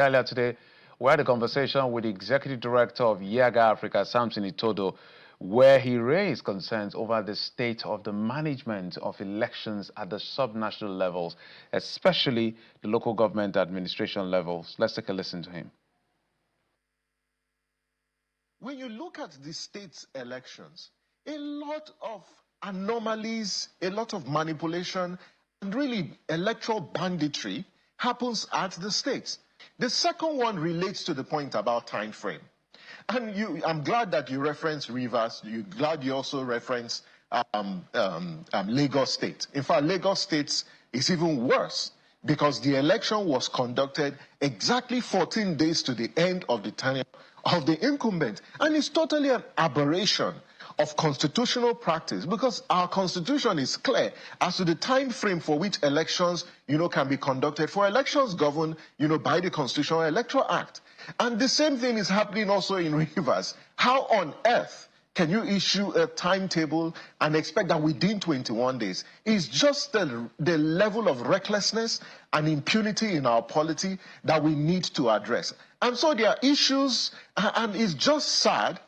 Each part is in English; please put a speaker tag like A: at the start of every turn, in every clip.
A: Earlier today, we had a conversation with the Executive Director of Yiaga Africa, Samson Itodo, where he raised concerns over the state of the management of elections at the subnational levels, especially the local government administration levels. Let's take a listen to him.
B: When you look at the state elections, a lot of anomalies, a lot of manipulation, and really electoral banditry happens at the states. The second one relates to the point about time frame. And I'm glad that you referenced Rivers. You're glad you also referenced Lagos State. In fact, Lagos State is even worse because the election was conducted exactly 14 days to the end of the tenure of the incumbent. And it's totally an aberration of constitutional practice because our constitution is clear as to the time frame for which elections, can be conducted for elections governed, by the Constitutional Electoral Act. And the same thing is happening also in Rivers. How on earth can you issue a timetable and expect that within 21 days? It's just the level of recklessness and impunity in our polity that we need to address. And so there are issues, and it's just sad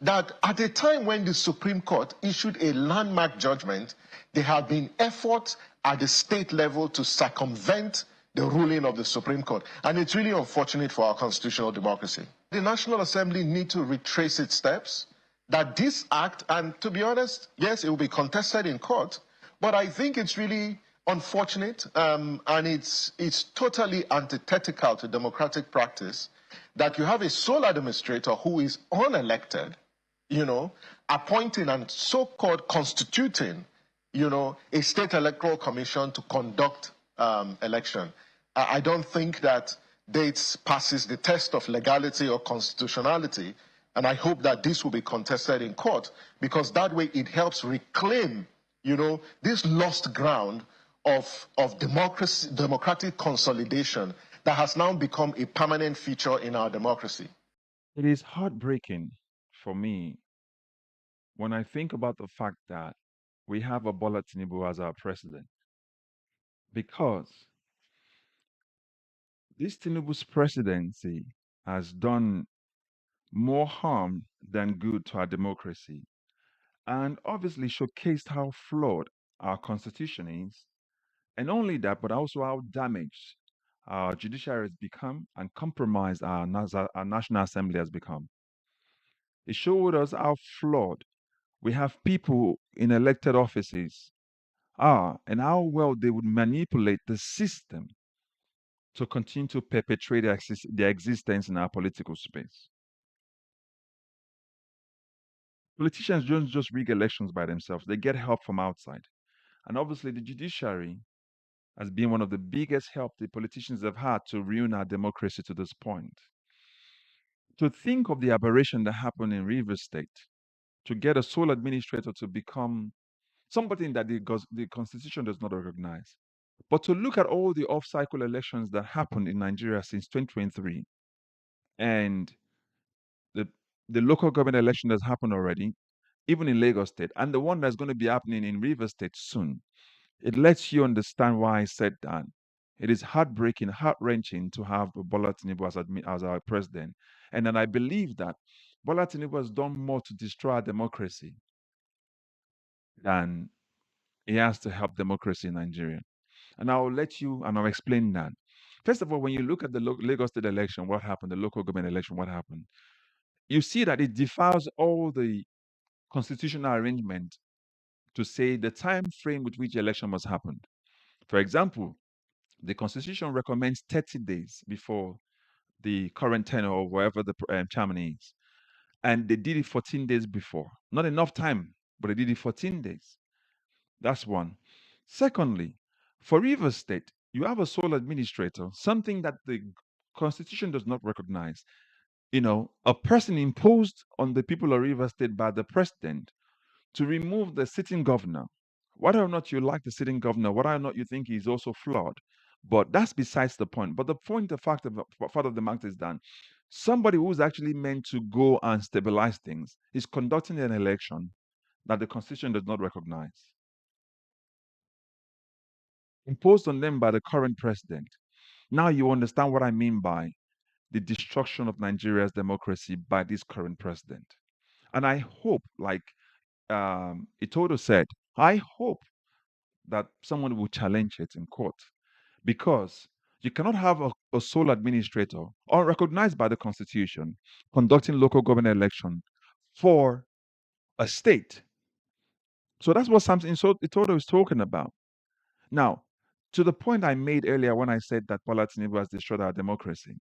B: that at a time when the Supreme Court issued a landmark judgment, there have been efforts at the state level to circumvent the ruling of the Supreme Court. And it's really unfortunate for our constitutional democracy. The National Assembly need to retrace its steps, that this act, and to be honest, yes, it will be contested in court, but I think it's really unfortunate, and it's totally antithetical to democratic practice that you have a sole administrator who is unelected, appointing and so-called constituting, a state electoral commission to conduct election. I don't think that dates passes the test of legality or constitutionality, and I hope that this will be contested in court because that way it helps reclaim, this lost ground of democratic consolidation that has now become a permanent feature in our democracy.
C: It is heartbreaking for me when I think about the fact that we have a Bola Tinubu as our president, because this Tinubu's presidency has done more harm than good to our democracy, and obviously showcased how flawed our constitution is, and only that, but also how damaged our judiciary has become and compromised our National Assembly has become. It showed us how flawed we have people in elected offices are and how well they would manipulate the system to continue to perpetuate their existence in our political space. Politicians don't just rig elections by themselves, they get help from outside. And obviously, the judiciary has been one of the biggest help the politicians have had to ruin our democracy to this point. To think of the aberration that happened in Rivers State, to get a sole administrator to become something that the Constitution does not recognize. But to look at all the off cycle elections that happened in Nigeria since 2023 and the, the local government election that's happened already, even in Lagos State, and the one that's going to be happening in Rivers State soon, it lets you understand why I said that. It is heartbreaking, heart wrenching to have Bola Tinubu as our president. And then I believe that Bola Tinubu has done more to destroy our democracy than he has to help democracy in Nigeria. And I'll explain that. First of all, when you look at the Lagos State election, what happened, the local government election, what happened, you see that it defies all the constitutional arrangement to say the time frame with which the election must happen. For example, the Constitution recommends 30 days before the current tenure or wherever the chairman is. And they did it 14 days before. Not enough time, but they did it 14 days. That's one. Secondly, for Rivers State, you have a sole administrator, something that the Constitution does not recognize. A person imposed on the people of Rivers State by the president to remove the sitting governor. Whether or not you like the sitting governor, whether or not you think he's also flawed, but that's besides the point. But the point, the fact of the matter is that somebody who's actually meant to go and stabilize things is conducting an election that the Constitution does not recognize, imposed on them by the current president. Now you understand what I mean by the destruction of Nigeria's democracy by this current president. And I hope, like Itodo said, I hope that someone will challenge it in court, because you cannot have a sole administrator unrecognized by the Constitution conducting local government election for a state. So that's what Samson Itodo is talking about. Now, to the point I made earlier when I said that Bola Tinubu has destroyed our democracy,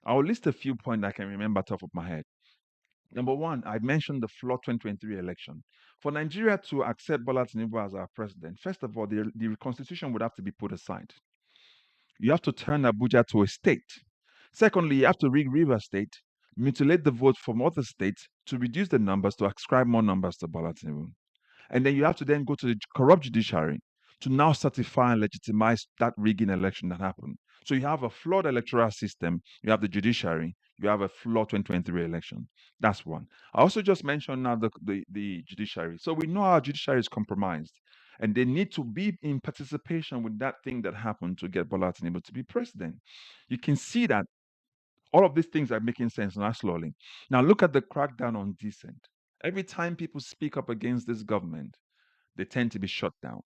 C: I'll list a few points I can remember top of my head. Number one, I mentioned the flawed 2023 election. For Nigeria to accept Bola Tinubu as our president, first of all, the constitution would have to be put aside. You have to turn Abuja to a state. Secondly, you have to rig Rivers State, mutilate the vote from other states to reduce the numbers, to ascribe more numbers to Bola Tinubu. And then you have to then go to the corrupt judiciary to now certify and legitimize that rigging election that happened. So you have a flawed electoral system, you have the judiciary, you have a flawed 2023 election. That's one. I also just mentioned now the judiciary. So we know our judiciary is compromised, and they need to be in participation with that thing that happened to get Bola Tinubu to be president. You can see that all of these things are making sense now slowly. Now look at the crackdown on dissent. Every time people speak up against this government, they tend to be shut down.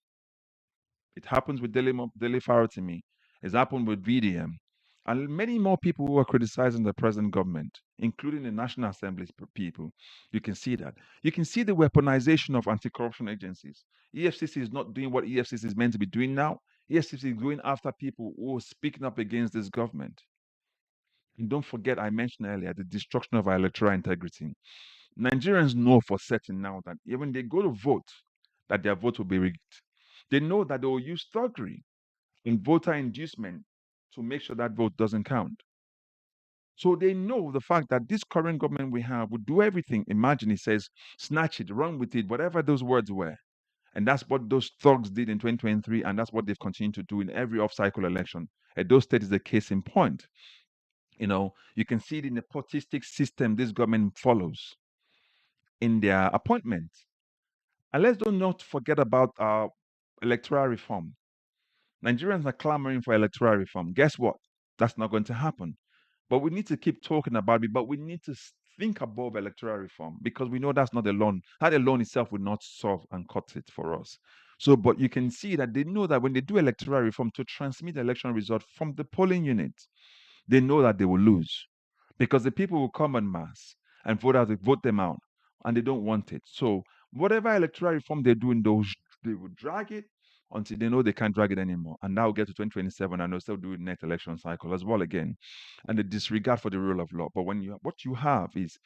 C: It happens with Dele Faratimi. It's happened with VDM. And many more people who are criticizing the present government, including the National Assembly's people. You can see that. You can see the weaponization of anti-corruption agencies. EFCC is not doing what EFCC is meant to be doing now. EFCC is going after people who are speaking up against this government. And don't forget, I mentioned earlier, the destruction of our electoral integrity. Nigerians know for certain now that when they go to vote, that their vote will be rigged. They know that they will use thuggery and voter inducement to make sure that vote doesn't count. So they know the fact that this current government we have would do everything. Imagine it says, snatch it, run with it, whatever those words were. And that's what those thugs did in 2023, and that's what they've continued to do in every off-cycle election. Edo State is a case in point. You know, you can see the nepotistic system this government follows in their appointments. And let's not forget about our electoral reform. Nigerians are clamoring for electoral reform. Guess what? That's not going to happen. But we need to keep talking about it, but we need to think above electoral reform, because we know that's not alone. That alone itself would not solve and cut it for us. So, but you can see that they know that when they do electoral reform to transmit the election result from the polling unit, they know that they will lose, because the people will come en masse and vote them out, and they don't want it. So whatever electoral reform they do in those, they will drag it until they know they can't drag it anymore. And now get to 2027 and they'll still do the next election cycle as well again. And the disregard for the rule of law. But what you have is,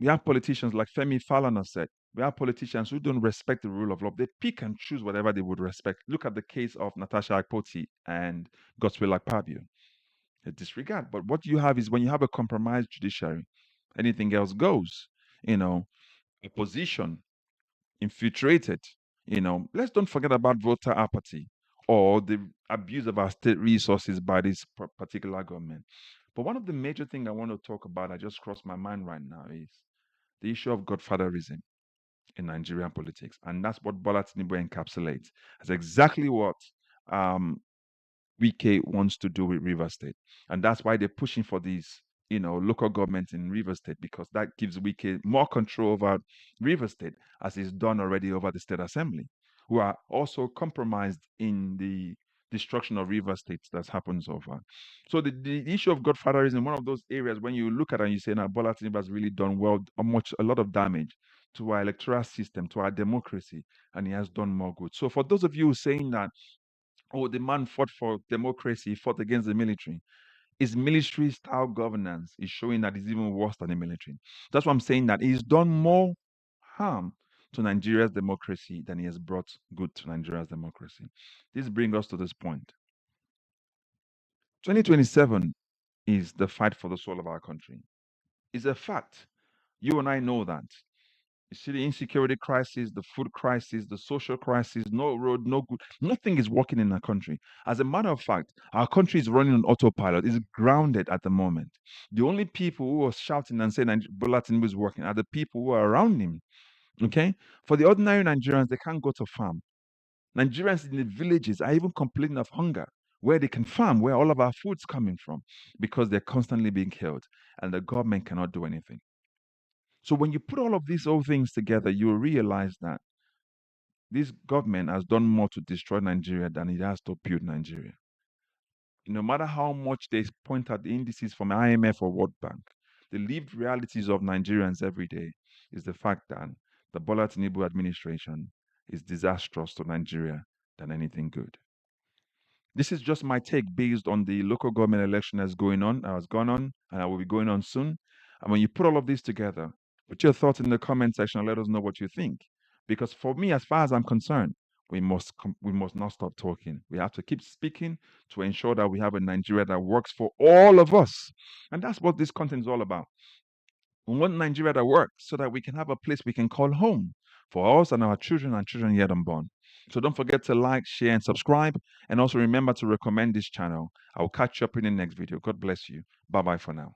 C: we have politicians like Femi Falana said, we have politicians who don't respect the rule of law. They pick and choose whatever they would respect. Look at the case of Natasha Akpoti and Godswill Akpabio. They disregard. But what you have is, when you have a compromised judiciary, anything else goes. You know, opposition infiltrated. You know, let's don't forget about voter apathy or the abuse of our state resources by this particular government. But one of the major things I want to talk about, I just crossed my mind right now, is the issue of Godfatherism in Nigerian politics. And that's what Bola Tinubu encapsulates. That's exactly what Wike wants to do with River State. And that's why they're pushing for these, local governments in River State, because that gives Wike more control over River State, as is done already over the State Assembly, who are also compromised in the destruction of River State that's happened so far. So the issue of Godfatherism is one of those areas when you look at it and you say, now Bola Tinubu has really done a lot of damage to our electoral system, to our democracy, and he has done more good. So for those of you saying that, oh, the man fought for democracy, fought against the military, his military style governance is showing that it's even worse than the military. That's why I'm saying that he's done more harm to Nigeria's democracy than he has brought good to Nigeria's democracy. This brings us to this point. 2027 is the fight for the soul of our country. It's a fact. You and I know that. You see the insecurity crisis, the food crisis, the social crisis, no road, no good. Nothing is working in our country. As a matter of fact, our country is running on autopilot. It's grounded at the moment. The only people who are shouting and saying Bola Tinubu is working are the people who are around him. Okay? For the ordinary Nigerians, they can't go to farm. Nigerians in the villages are even complaining of hunger. where they can farm, where all of our food's coming from, because they're constantly being killed and the government cannot do anything. So when you put all of these old things together, you realize that this government has done more to destroy Nigeria than it has to build Nigeria. No matter how much they point at the indices from IMF or World Bank, the lived realities of Nigerians every day is the fact that the Bola Tinubu administration is disastrous to Nigeria than anything good. This is just my take based on the local government election that's going on, has gone on, and will be going on soon. And when you put all of these together, put your thoughts in the comment section and let us know what you think. Because for me, as far as I'm concerned, we must not stop talking. We have to keep speaking to ensure that we have a Nigeria that works for all of us. And that's what this content is all about. We want Nigeria that works so that we can have a place we can call home for us and our children yet unborn. So don't forget to like, share, and subscribe. And also remember to recommend this channel. I'll catch you up in the next video. God bless you. Bye-bye for now.